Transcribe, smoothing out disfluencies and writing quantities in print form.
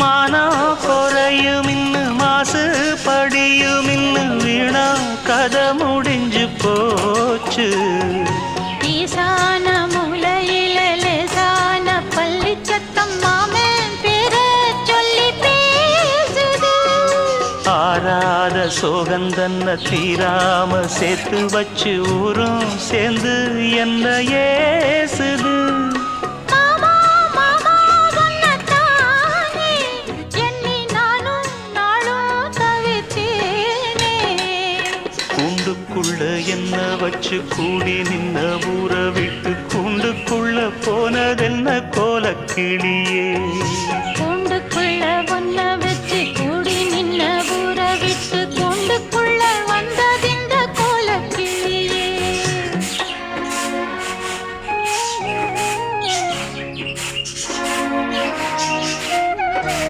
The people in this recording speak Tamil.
மானம் குறையும் இன்னும் மாசு படியும் இன்னும் வீணா கதை முடிஞ்சு போச்சு. ஈசான மூலையில லேசான பள்ளி சத்தம் மாமன் பேர சொல்லி பேசுது. ஆறாத சோகந்தன்ன தீராம சேர்த்து வச்சு ஊரும் சேர்ந்து என்ன ஏசுது. கூண்டுக்குள்ள என்ன வச்சு கூடி நின்ன ஊற விட்டு கூண்டுக்குள்ள போனதென்ன கோலக்கிளியே.